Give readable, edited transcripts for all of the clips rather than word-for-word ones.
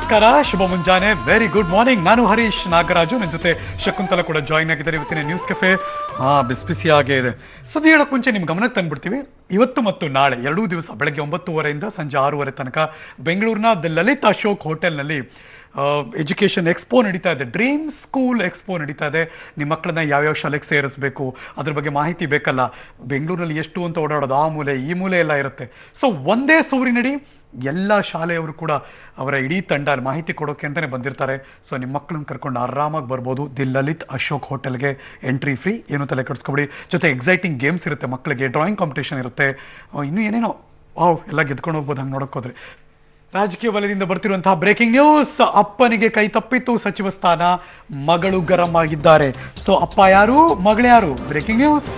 ನಮಸ್ಕಾರ, ಶುಭ ಮುಂಜಾನೆ, very good morning. ನಾನು ಹರೀಶ್ ನಾಗರಾಜು, ನನ್ನ ಜೊತೆ ಶಕುಂತಲ ಕೂಡ ಜಾಯ್ನ್ ಆಗಿದ್ದಾರೆ. ಇವತ್ತಿನ ನ್ಯೂಸ್ ಕೆಫೆ ಬಿಸಿ ಬಿಸಿಯಾಗೇ ಇದೆ. ಸುದ್ದಿ ಹೇಳೋಕೆ ಮುಂಚೆ ನಿಮ್ಮ ಗಮನಕ್ಕೆ ತಂದುಬಿಡ್ತೀವಿ. ಇವತ್ತು ಮತ್ತು ನಾಳೆ ಎರಡೂ ದಿವಸ ಬೆಳಗ್ಗೆ 9:30 ಸಂಜೆ 6:30 ತನಕ ಬೆಂಗಳೂರಿನ ದ ಲಲಿತ್ ಅಶೋಕ್ ಹೋಟೆಲ್ನಲ್ಲಿ ಎಜುಕೇಷನ್ ಎಕ್ಸ್ಪೋ ನಡೀತಾ ಇದೆ. ಡ್ರೀಮ್ ಸ್ಕೂಲ್ ಎಕ್ಸ್ಪೋ ನಡೀತಾ ಇದೆ. ನಿಮ್ಮ ಮಕ್ಕಳನ್ನ ಯಾವ್ಯಾವ ಶಾಲೆಗೆ ಸೇರಿಸಬೇಕು ಅದ್ರ ಬಗ್ಗೆ ಮಾಹಿತಿ ಬೇಕಲ್ಲ. ಬೆಂಗಳೂರಲ್ಲಿ ಎಷ್ಟು ಅಂತ ಓಡಾಡೋದು, ಆ ಮೂಲೆ ಈ ಮೂಲೆ ಎಲ್ಲ ಇರುತ್ತೆ. ಸೊ ಒಂದೇ ಸೂರಿನಡಿ ಎಲ್ಲ ಶಾಲೆಯವರು ಕೂಡ ಅವರ ಇಡೀ ತಂಡ ಮಾಹಿತಿ ಕೊಡೋಕೆ ಅಂತಲೇ ಬಂದಿರ್ತಾರೆ. ಸೊ ನಿಮ್ಮ ಮಕ್ಕಳನ್ನ ಕರ್ಕೊಂಡು ಆರಾಮಾಗಿ ಬರ್ಬೋದು. ದಿ ಲಲಿತ್ ಅಶೋಕ್ ಹೋಟೆಲ್ಗೆ ಎಂಟ್ರಿ ಫ್ರೀ, ಏನು ತಲೆ ಕೆಡಿಸ್ಕೊಬೇಡಿ. ಜೊತೆ ಎಕ್ಸೈಟಿಂಗ್ ಗೇಮ್ಸ್ ಇರುತ್ತೆ, ಮಕ್ಕಳಿಗೆ ಡ್ರಾಯಿಂಗ್ ಕಾಂಪಿಟೇಷನ್ ಇರುತ್ತೆ, ಇನ್ನೂ ಏನೇನೋ ಎಲ್ಲ ಗೆದ್ಕೊಂಡು ಹೋಗ್ಬೋದು. ಹಂಗೆ ನೋಡೋಕೋದ್ರೆ ರಾಜಕೀಯ ವಲಯದಿಂದ ಬರ್ತಿರುವಂತಹ ಬ್ರೇಕಿಂಗ್ ನ್ಯೂಸ್. ಅಪ್ಪನಿಗೆ ಕೈ ತಪ್ಪಿತ್ತು ಸಚಿವ ಸ್ಥಾನ, ಮಗಳು ಗರಂ ಆಗಿದ್ದಾರೆ. ಸೊ ಅಪ್ಪ ಯಾರು, ಮಗಳು ಯಾರು? Breaking news.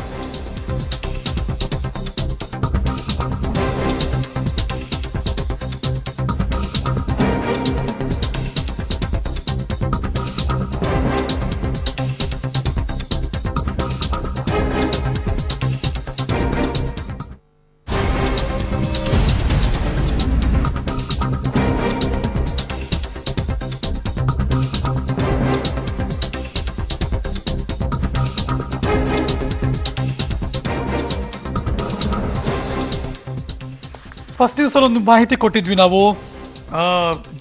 ಫಸ್ಟ್ ನ್ಯೂಸಲ್ಲಿ ಒಂದು ಮಾಹಿತಿ ಕೊಟ್ಟಿದ್ವಿ ನಾವು.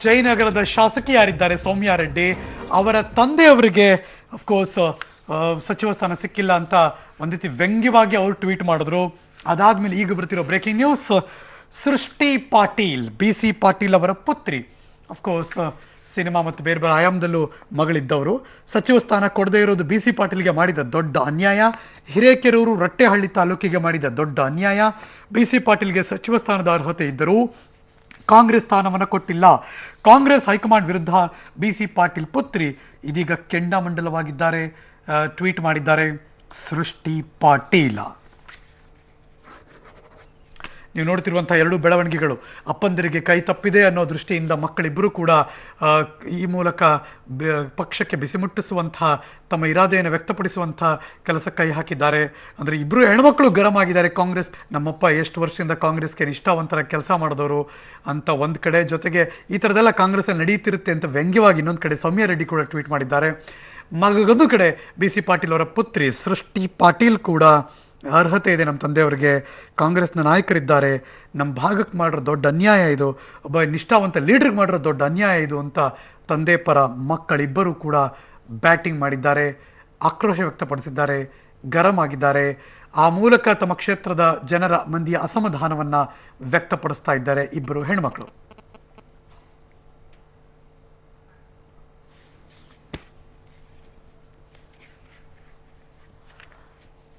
ಜಯನಗರದ ಶಾಸಕಿ ಯಾರಿದ್ದಾರೆ, ಸೌಮ್ಯ ರೆಡ್ಡಿ, ಅವರ ತಂದೆಯವರಿಗೆ ಅಫ್ಕೋರ್ಸ್ ಸಚಿವ ಸ್ಥಾನ ಸಿಕ್ಕಿಲ್ಲ ಅಂತ ಒಂದು ರೀತಿ ವ್ಯಂಗ್ಯವಾಗಿ ಅವರು ಟ್ವೀಟ್ ಮಾಡಿದ್ರು. ಅದಾದ್ಮೇಲೆ ಈಗ ಬರ್ತಿರೋ ಬ್ರೇಕಿಂಗ್ ನ್ಯೂಸ್, ಸೃಷ್ಟಿ ಪಾಟೀಲ್, BC ಪಾಟೀಲ್ ಅವರ ಪುತ್ರಿ, ಅಫ್ಕೋರ್ಸ್ ಸಿನಿಮಾ ಮತ್ತು ಬೇರೆ ಬೇರೆ ಆಯಾಮದಲ್ಲೂ ಮಗಳಿದ್ದವರು, ಸಚಿವ ಸ್ಥಾನ ಕೊಡದೇ ಇರೋದು BC ಪಾಟೀಲ್ಗೆ ಮಾಡಿದ ದೊಡ್ಡ ಅನ್ಯಾಯ. ಹಿರೇಕೆರೂರು ರಟ್ಟೆಹಳ್ಳಿ ತಾಲೂಕಿಗೆ ಮಾಡಿದ ದೊಡ್ಡ ಅನ್ಯಾಯ. BC ಪಾಟೀಲ್ಗೆ ಸಚಿವ ಸ್ಥಾನದ ಅರ್ಹತೆ ಇದ್ದರೂ ಕಾಂಗ್ರೆಸ್ ಸ್ಥಾನವನ್ನು ಕೊಟ್ಟಿಲ್ಲ. ಕಾಂಗ್ರೆಸ್ ಹೈಕಮಾಂಡ್ ವಿರುದ್ಧ BC ಪಾಟೀಲ್ ಪುತ್ರಿ ಇದೀಗ ಕೆಂಡಾಮಂಡಲವಾಗಿದ್ದಾರೆ. ಟ್ವೀಟ್ ಮಾಡಿದ್ದಾರೆ ಸೃಷ್ಟಿ ಪಾಟೀಲ. ನೀವು ನೋಡ್ತಿರುವಂಥ ಎರಡು ಬೆಳವಣಿಗೆಗಳು, ಅಪ್ಪಂದಿರಿಗೆ ಕೈ ತಪ್ಪಿದೆ ಅನ್ನೋ ದೃಷ್ಟಿಯಿಂದ ಮಕ್ಕಳಿಬ್ಬರು ಕೂಡ ಈ ಮೂಲಕ ಪಕ್ಷಕ್ಕೆ ಬಿಸಿ ಮುಟ್ಟಿಸುವಂತಹ, ತಮ್ಮ ಇರಾದೆಯನ್ನು ವ್ಯಕ್ತಪಡಿಸುವಂಥ ಕೆಲಸ ಕೈ ಹಾಕಿದ್ದಾರೆ. ಅಂದರೆ ಇಬ್ಬರು ಹೆಣ್ಮಕ್ಳು ಗರಂ ಆಗಿದ್ದಾರೆ. ಕಾಂಗ್ರೆಸ್, ನಮ್ಮಪ್ಪ ಎಷ್ಟು ವರ್ಷದಿಂದ ಕಾಂಗ್ರೆಸ್ಗೆ ನಿಷ್ಠಾವಂತರ ಕೆಲಸ ಮಾಡಿದವರು ಅಂತ ಒಂದು ಕಡೆ, ಜೊತೆಗೆ ಈ ಥರದೆಲ್ಲ ಕಾಂಗ್ರೆಸ್ಸಲ್ಲಿ ನಡೀತಿರುತ್ತೆ ಅಂತ ವ್ಯಂಗ್ಯವಾಗಿ ಇನ್ನೊಂದು ಕಡೆ ಸೌಮ್ಯ ರೆಡ್ಡಿ ಕೂಡ ಟ್ವೀಟ್ ಮಾಡಿದ್ದಾರೆ. ಮಗದೊಂದು ಕಡೆ BC ಪಾಟೀಲ್ ಅವರ ಪುತ್ರಿ ಸೃಷ್ಟಿ ಪಾಟೀಲ್ ಕೂಡ ಅರ್ಹತೆ ಇದೆ ನಮ್ಮ ತಂದೆಯವರಿಗೆ, ಕಾಂಗ್ರೆಸ್ನ ನಾಯಕರಿದ್ದಾರೆ, ನಮ್ಮ ಭಾಗಕ್ಕೆ ಮಾಡಿರೋ ದೊಡ್ಡ ಅನ್ಯಾಯ ಇದು, ಒಬ್ಬ ನಿಷ್ಠಾವಂತ ಲೀಡ್ರಿಗೆ ಮಾಡಿರೋ ದೊಡ್ಡ ಅನ್ಯಾಯ ಇದು ಅಂತ ತಂದೆ ಪರ ಮಕ್ಕಳಿಬ್ಬರೂ ಕೂಡ ಬ್ಯಾಟಿಂಗ್ ಮಾಡಿದ್ದಾರೆ, ಆಕ್ರೋಶ ವ್ಯಕ್ತಪಡಿಸಿದ್ದಾರೆ, ಗರಂ ಆಗಿದ್ದಾರೆ. ಆ ಮೂಲಕ ತಮ್ಮ ಕ್ಷೇತ್ರದ ಜನರ ಮಂದಿಯ ಅಸಮಾಧಾನವನ್ನು ವ್ಯಕ್ತಪಡಿಸ್ತಾ ಇದ್ದಾರೆ ಇಬ್ಬರು ಹೆಣ್ಮಕ್ಳು.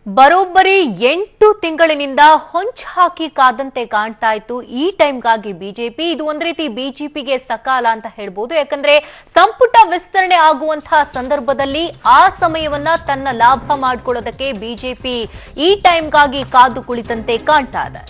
ಬರೋಬ್ಬರಿ 8 ತಿಂಗಳಿನಿಂದ ಹೊಂಚ ಹಾಕಿ ಕಾದಂತೆ ಕಾಣ್ತಾ ಇತ್ತು ಈ ಟೈಮ್ಗಾಗಿ ಬಿಜೆಪಿ. ಇದು ಒಂದ್ ರೀತಿ ಬಿಜೆಪಿಗೆ ಸಕಾಲ ಅಂತ ಹೇಳ್ಬೋದು. ಯಾಕಂದ್ರೆ ಸಂಪುಟ ವಿಸ್ತರಣೆ ಆಗುವಂತಹ ಸಂದರ್ಭದಲ್ಲಿ ಆ ಸಮಯವನ್ನ ತನ್ನ ಲಾಭ ಮಾಡ್ಕೊಳ್ಳೋದಕ್ಕೆ ಬಿಜೆಪಿ ಈ ಟೈಮ್ಗಾಗಿ ಕಾದು ಕುಳಿತಂತೆ ಕಾಣ್ತಾ ಇದೆ.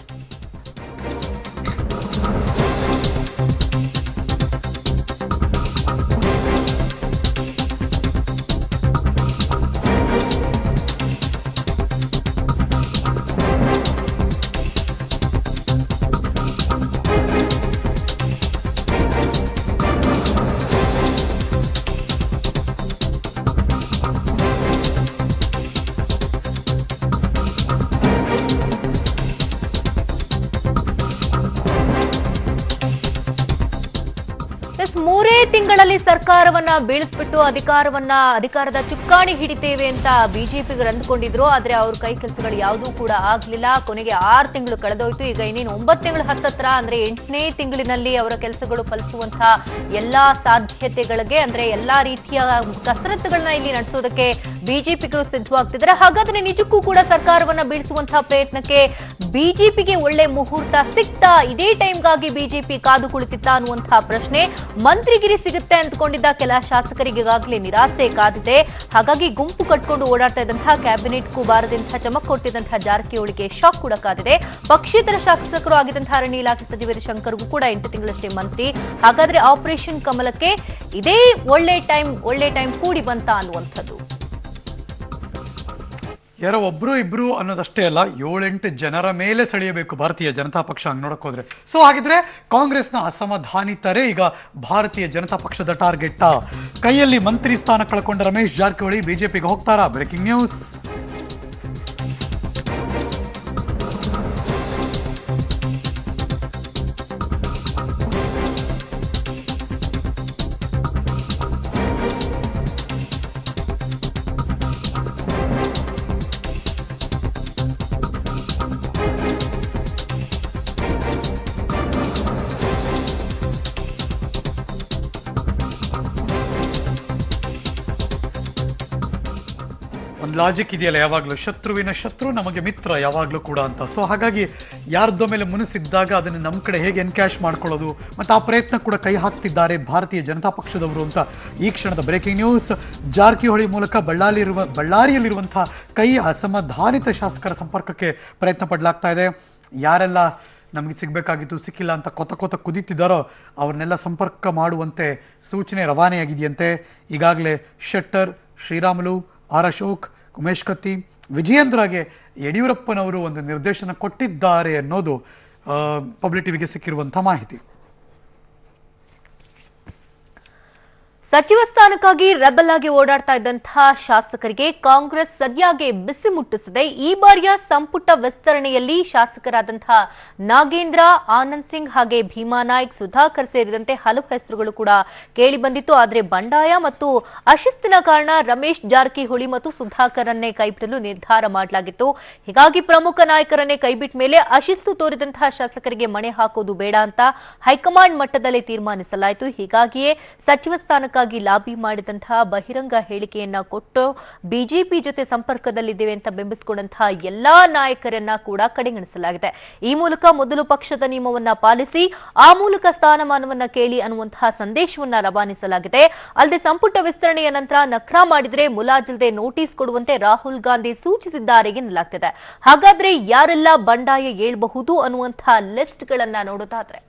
ಮೂರೇ ತಿಂಗಳಲ್ಲಿ ಸರ್ಕಾರವನ್ನ ಬೀಳಿಸ್ಬಿಟ್ಟು ಅಧಿಕಾರದ ಚುಕ್ಕಾಣಿ ಹಿಡಿತೇವೆ ಅಂತ ಬಿಜೆಪಿಗರು ಅಂದುಕೊಂಡಿದ್ರು. ಆದ್ರೆ ಅವ್ರ ಕೈ ಕೆಲಸಗಳು ಯಾವುದೂ ಕೂಡ ಆಗ್ಲಿಲ್ಲ. ಕೊನೆಗೆ 6 ತಿಂಗಳು ಕಳೆದೋಯ್ತು. ಈಗ ಇನ್ನೇನು 9 ತಿಂಗಳು ಹತ್ತತ್ರ, ಅಂದ್ರೆ 8ನೇ ತಿಂಗಳಿನಲ್ಲಿ ಅವರ ಕೆಲಸಗಳು ಫಲಿಸುವಂತಹ ಎಲ್ಲಾ ಸಾಧ್ಯತೆಗಳಿಗೆ, ಅಂದ್ರೆ ಎಲ್ಲಾ ರೀತಿಯ ಕಸರತ್ತುಗಳನ್ನ ಇಲ್ಲಿ ನಡೆಸೋದಕ್ಕೆ ಬಿಜೆಪಿಗರು ಸಿದ್ಧವಾಗ್ತಿದ್ದಾರೆ. ಹಾಗಾದ್ರೆ ನಿಜಕ್ಕೂ ಕೂಡ ಸರ್ಕಾರವನ್ನ ಬೀಳಿಸುವಂತಹ ಪ್ರಯತ್ನಕ್ಕೆ ಬಿಜೆಪಿಗೆ ಒಳ್ಳೆ ಮುಹೂರ್ತ ಸಿಕ್ತಾ? ಇದೇ ಟೈಮ್ಗಾಗಿ ಬಿಜೆಪಿ ಕಾದು ಕುಳಿತಿತ್ತ ಅನ್ನುವಂತಹ ಪ್ರಶ್ನೆ. ಮಂತ್ರಿಗಿರಿ ಸಿಗುತ್ತೆ ಅಂದ್ಕೊಂಡಿದ್ದ ಕೆಲ ಶಾಸಕರಿಗೆ ಈಗಾಗಲೇ ನಿರಾಸೆ ಕಾದಿದೆ. ಹಾಗಾಗಿ ಗುಂಪು ಕಟ್ಕೊಂಡು ಓಡಾಡ್ತಾ ಇದ್ದಂತಹ ಕ್ಯಾಬಿನೆಟ್ಗೂ ಬಾರದಂತಹ ಚಮಕ್ ಕೊಟ್ಟಿದ್ದಂತಹ ಜಾರಕಿಹೊಳಿಗೆ ಶಾಕ್ ಕೂಡ ಕಾದಿದೆ. ಪಕ್ಷೇತರ ಶಾಸಕರು ಆಗಿದ್ದಂತಹ ಅರಣ್ಯ ಇಲಾಖೆ ಸಚಿವ ಶಂಕರ್ಗೂ ಕೂಡ 8 ತಿಂಗಳಷ್ಟೇ ಮಂತ್ರಿ. ಹಾಗಾದ್ರೆ ಆಪರೇಷನ್ ಕಮಲಕ್ಕೆ ಇದೇ ಒಳ್ಳೆ ಟೈಮ್ ಕೂಡಿ ಬಂತ ಅನ್ನುವಂಥದ್ದು. ಯಾರೋ ಒಬ್ರು ಇಬ್ರು ಅನ್ನೋದಷ್ಟೇ ಅಲ್ಲ, 7-8 ಜನರ ಮೇಲೆ ಸೆಳೆಯಬೇಕು ಭಾರತೀಯ ಜನತಾ ಪಕ್ಷ ಹಂಗೆ ನೋಡಕ್ ಹೋದ್ರೆ. ಸೊ ಹಾಗಿದ್ರೆ ಕಾಂಗ್ರೆಸ್ನ ಅಸಮಾಧಾನಿತರೇ ಈಗ ಭಾರತೀಯ ಜನತಾ ಪಕ್ಷದ ಟಾರ್ಗೆಟ್. ಕೈಯಲ್ಲಿ ಮಂತ್ರಿ ಸ್ಥಾನ ಕಳ್ಕೊಂಡ ರಮೇಶ್ ಜಾರಕಿಹೊಳಿ ಬಿಜೆಪಿಗೆ ಹೋಗ್ತಾರಾ? Breaking news. ಒಂದು ಲಾಜಿಕ್ ಇದೆಯಲ್ಲ ಯಾವಾಗಲೂ, ಶತ್ರುವಿನ ಶತ್ರು ನಮಗೆ ಮಿತ್ರ ಯಾವಾಗಲೂ ಕೂಡ ಅಂತ. ಸೊ ಹಾಗಾಗಿ ಯಾರ್ದೋ ಮೇಲೆ ಮುನಿಸಿದ್ದಾಗ ಅದನ್ನು ನಮ್ಮ ಕಡೆ ಹೇಗೆ ಎನ್ಕ್ಯಾಶ್ ಮಾಡ್ಕೊಳ್ಳೋದು, ಮತ್ತು ಆ ಪ್ರಯತ್ನ ಕೂಡ ಕೈ ಹಾಕ್ತಿದ್ದಾರೆ ಭಾರತೀಯ ಜನತಾ ಪಕ್ಷದವರು ಅಂತ ಈ ಕ್ಷಣದ ಬ್ರೇಕಿಂಗ್ ನ್ಯೂಸ್. ಜಾರಕಿಹೊಳಿ ಮೂಲಕ ಬಳ್ಳಾರಿಯಲ್ಲಿರುವಂತಹ ಕೈ ಅಸಮಾಧಾನಿತ ಶಾಸಕರ ಸಂಪರ್ಕಕ್ಕೆ ಪ್ರಯತ್ನ ಪಡಲಾಗ್ತಾ ಇದೆ. ಯಾರೆಲ್ಲ ನಮಗೆ ಸಿಗಬೇಕಾಗಿತ್ತು ಸಿಕ್ಕಿಲ್ಲ ಅಂತ ಕೊತ ಕುದೀತಿದ್ದಾರೋ ಅವ್ರನ್ನೆಲ್ಲ ಸಂಪರ್ಕ ಮಾಡುವಂತೆ ಸೂಚನೆ ರವಾನೆಯಾಗಿದೆಯಂತೆ. ಈಗಾಗಲೇ ಶೆಟ್ಟರ್, ಶ್ರೀರಾಮುಲು, ಆರ್ ಅಶೋಕ್, ಉಮೇಶ್ ಕತ್ತಿ, ವಿಜಯೇಂದ್ರಗೆ ಯಡಿಯೂರಪ್ಪನವರು ಒಂದು ನಿರ್ದೇಶನ ಕೊಟ್ಟಿದ್ದಾರೆ ಅನ್ನೋದು ಪಬ್ಲಿಕ್ ಟಿವಿಗೆ ಸಿಕ್ಕಿರುವಂಥ ಮಾಹಿತಿ. ಸಚಿವ ಸ್ಥಾನಕ್ಕಾಗಿ ರೆಬಲ್ ಆಗಿ ಓಡಾಡ್ತಾ ಇದ್ದಂತಹ ಶಾಸಕರಿಗೆ ಕಾಂಗ್ರೆಸ್ ಸರಿಯಾಗಿ ಬಿಸಿ ಮುಟ್ಟಿಸಿದೆ. ಈ ಬಾರಿಯ ಸಂಪುಟ ವಿಸ್ತರಣೆಯಲ್ಲಿ ಶಾಸಕರಾದಂತಹ ನಾಗೇಂದ್ರ, ಆನಂದ್ ಸಿಂಗ್ ಹಾಗೆ ಭೀಮಾ ನಾಯ್ಕ್, ಸುಧಾಕರ್ ಸೇರಿದಂತೆ ಹಲವು ಹೆಸರುಗಳು ಕೂಡ ಕೇಳಿ ಬಂದಿತ್ತು. ಆದರೆ ಬಂಡಾಯ ಮತ್ತು ಅಶಿಸ್ತಿನ ಕಾರಣ ರಮೇಶ್ ಜಾರಕಿಹೊಳಿ ಮತ್ತು ಸುಧಾಕರನ್ನೇ ಕೈಬಿಡಲು ನಿರ್ಧಾರ ಮಾಡಲಾಗಿತ್ತು. ಹೀಗಾಗಿ ಪ್ರಮುಖ ನಾಯಕರನ್ನೇ ಕೈಬಿಟ್ಟ ಮೇಲೆ ಅಶಿಸ್ತು ತೋರಿದಂತಹ ಶಾಸಕರಿಗೆ ಮಣೆ ಹಾಕೋದು ಬೇಡ ಅಂತ ಹೈಕಮಾಂಡ್ ಮಟ್ಟದಲ್ಲಿ ತೀರ್ಮಾನಿಸಲಾಯಿತು. ಹೀಗಾಗಿಯೇ ಸಚಿವ ಸ್ಥಾನಕ್ಕಾಗಿ ಲಾಬಿ ಮಾಡಿದಂತಹ ಬಹಿರಂಗ ಹೇಳಿಕೆಯನ್ನ ಕೊಟ್ಟು ಬಿಜೆಪಿ ಜೊತೆ ಸಂಪರ್ಕದಲ್ಲಿದ್ದೇವೆ ಅಂತ ಬಿಂಬಿಸಿಕೊಂಡಂತಹ ಎಲ್ಲಾ ನಾಯಕರನ್ನ ಕೂಡ ಕಡೆಗಣಿಸಲಾಗಿದೆ. ಈ ಮೂಲಕ ಮೊದಲು ಪಕ್ಷದ ನಿಯಮವನ್ನ ಪಾಲಿಸಿ ಆ ಮೂಲಕ ಸ್ಥಾನಮಾನವನ್ನ ಕೇಳಿ ಅನ್ನುವಂತಹ ಸಂದೇಶವನ್ನ ರವಾನಿಸಲಾಗಿದೆ. ಅಲ್ಲದೆ ಸಂಪುಟ ವಿಸ್ತರಣೆಯ ನಂತರ ನಖರಾ ಮಾಡಿದ್ರೆ ಮುಲಾಜಿಲ್ಲದೆ ನೋಟಿಸ್ ಕೊಡುವಂತೆ ರಾಹುಲ್ ಗಾಂಧಿ ಸೂಚಿಸಿದ್ದಾರೆ ಎನ್ನಲಾಗ್ತಿದೆ. ಹಾಗಾದ್ರೆ ಯಾರೆಲ್ಲ ಬಂಡಾಯ ಏಳಬಹುದು ಅನ್ನುವಂತಹ ಲಿಸ್ಟ್ ಗಳನ್ನ ನೋಡೋದಾದ್ರೆ,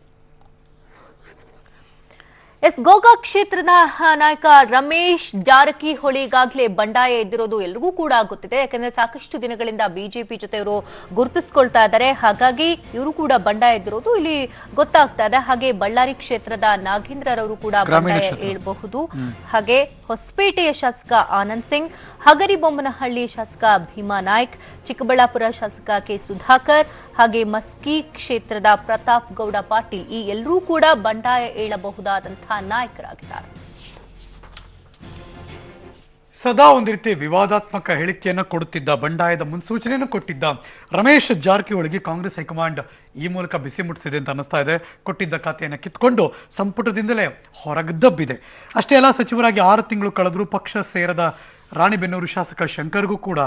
ಗೋಕಾಕ್ ಕ್ಷೇತ್ರದ ನಾಯಕ ರಮೇಶ್ ಜಾರಕಿಹೊಳಿ ಈಗಾಗಲೇ ಬಂಡಾಯ ಎದ್ದಿರೋದು ಎಲ್ರಿಗೂ ಕೂಡ ಗೊತ್ತಿದೆ. ಯಾಕಂದ್ರೆ ಸಾಕಷ್ಟು ದಿನಗಳಿಂದ ಬಿಜೆಪಿ ಜೊತೆ ಇವರು ಗುರುತಿಸ್ಕೊಳ್ತಾ ಇದ್ದಾರೆ. ಹಾಗಾಗಿ ಇವರು ಕೂಡ ಬಂಡಾಯ ಎದ್ದಿರೋದು ಇಲ್ಲಿ ಗೊತ್ತಾಗ್ತಾ ಇದೆ. ಹಾಗೆ ಬಳ್ಳಾರಿ ಕ್ಷೇತ್ರದ ನಾಗೇಂದ್ರರವರು ಕೂಡ ಬಂಡಾಯ ಏಳಬಹುದು. ಹಾಗೆ ಹೊಸಪೇಟೆಯ ಶಾಸಕ ಆನಂದ್ ಸಿಂಗ್, ಹಗರಿಬೊಮ್ಮನಹಳ್ಳಿ ಶಾಸಕ ಭೀಮಾ ನಾಯ್ಕ್, ಚಿಕ್ಕಬಳ್ಳಾಪುರ ಶಾಸಕ ಕೆ ಸುಧಾಕರ್ ಹಾಗೆ ಮಸ್ಕಿ ಕ್ಷೇತ್ರದ ಪ್ರತಾಪ್ ಗೌಡ ಪಾಟೀಲ್ ಈ ಎಲ್ಲರೂ ಕೂಡ ಬಂಡಾಯ ಏಳಬಹುದಾದಂತಹ ನಾಯಕರಾಗಿದ್ದಾರೆ. ಸದಾ ಒಂದು ರೀತಿ ವಿವಾದಾತ್ಮಕ ಹೇಳಿಕೆಯನ್ನು ಕೊಡುತ್ತಿದ್ದ, ಬಂಡಾಯದ ಮುನ್ಸೂಚನೆಯನ್ನು ಕೊಟ್ಟಿದ್ದ ರಮೇಶ್ ಜಾರಕಿಹೊಳಿಗೆ ಕಾಂಗ್ರೆಸ್ ಹೈಕಮಾಂಡ್ ಈ ಮೂಲಕ ಬಿಸಿ ಮುಟ್ಟಿಸಿದೆ ಅಂತ ಅನ್ನಿಸ್ತಾ ಇದೆ. ಕೊಟ್ಟಿದ್ದ ಖಾತೆಯನ್ನು ಕಿತ್ಕೊಂಡು ಸಂಪುಟದಿಂದಲೇ ಹೊರಗದಬ್ಬಿದೆ. ಅಷ್ಟೇ ಅಲ್ಲ, ಸಚಿವರಾಗಿ 6 ತಿಂಗಳು ಕಳೆದರೂ ಪಕ್ಷ ಸೇರದ ರಾಣಿಬೆನ್ನೂರು ಶಾಸಕ ಶಂಕರ್ಗೂ ಕೂಡ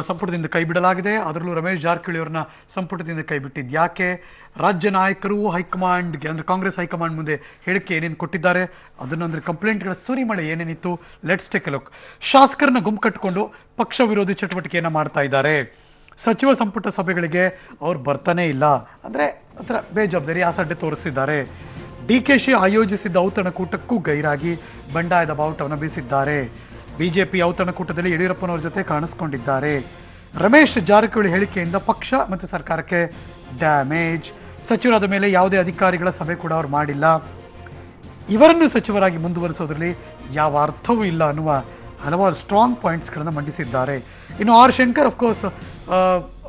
ಸಂಪುಟದಿಂದ ಕೈ ಬಿಡಲಾಗಿದೆ. ಅದರಲ್ಲೂ ರಮೇಶ್ ಜಾರಕಿಹೊಳಿ ಅವರನ್ನ ಸಂಪುಟದಿಂದ ಕೈ ಬಿಟ್ಟಿದ್ದು ಯಾಕೆ? ರಾಜ್ಯ ನಾಯಕರು ಹೈಕಮಾಂಡ್ಗೆ ಅಂದರೆ ಕಾಂಗ್ರೆಸ್ ಹೈಕಮಾಂಡ್ ಮುಂದೆ ಹೇಳಿಕೆ ಏನೇನು ಕೊಟ್ಟಿದ್ದಾರೆ, ಅದನ್ನಂದ್ರೆ ಕಂಪ್ಲೇಂಟ್ಗಳ ಸುರಿಮಳೆ ಏನೇನಿತ್ತು, ಲೆಟ್ಸ್ ಟೇಕ್ ಎ ಲುಕ್. ಶಾಸಕರನ್ನ ಗುಂಪು ಕಟ್ಟಿಕೊಂಡು ಪಕ್ಷ ವಿರೋಧಿ ಚಟುವಟಿಕೆಯನ್ನು ಮಾಡ್ತಾ ಇದ್ದಾರೆ. ಸಚಿವ ಸಂಪುಟ ಸಭೆಗಳಿಗೆ ಅವ್ರು ಬರ್ತಾನೆ ಇಲ್ಲ, ಅಂದರೆ ಒಂಥರ ಬೇಜವಾಬ್ದಾರಿ ಅಸಡ್ಡೆ ತೋರಿಸಿದ್ದಾರೆ. DKಶಿ ಆಯೋಜಿಸಿದ್ದ ಔತಣಕೂಟಕ್ಕೂ ಗೈರಾಗಿ ಬಂಡಾಯದ ಬಾವುಟವನ್ನು ಬೀಸಿದ್ದಾರೆ. ಬಿಜೆಪಿ ಔತಣಕೂಟದಲ್ಲಿ ಯಡಿಯೂರಪ್ಪನವರ ಜೊತೆ ಕಾಣಿಸ್ಕೊಂಡಿದ್ದಾರೆ. ರಮೇಶ್ ಜಾರಕಿಹೊಳಿ ಹೇಳಿಕೆಯಿಂದ ಪಕ್ಷ ಮತ್ತು ಸರ್ಕಾರಕ್ಕೆ ಡ್ಯಾಮೇಜ್. ಸಚಿವರಾದ ಮೇಲೆ ಯಾವುದೇ ಅಧಿಕಾರಿಗಳ ಸಭೆ ಕೂಡ ಅವ್ರು ಮಾಡಿಲ್ಲ. ಇವರನ್ನು ಸಚಿವರಾಗಿ ಮುಂದುವರಿಸೋದ್ರಲ್ಲಿ ಯಾವ ಅರ್ಥವೂ ಇಲ್ಲ ಅನ್ನುವ ಹಲವಾರು ಸ್ಟ್ರಾಂಗ್ ಪಾಯಿಂಟ್ಸ್ಗಳನ್ನು ಮಂಡಿಸಿದ್ದಾರೆ. ಇನ್ನು ಆರ್ ಶಂಕರ್ ಅಫ್ಕೋರ್ಸ್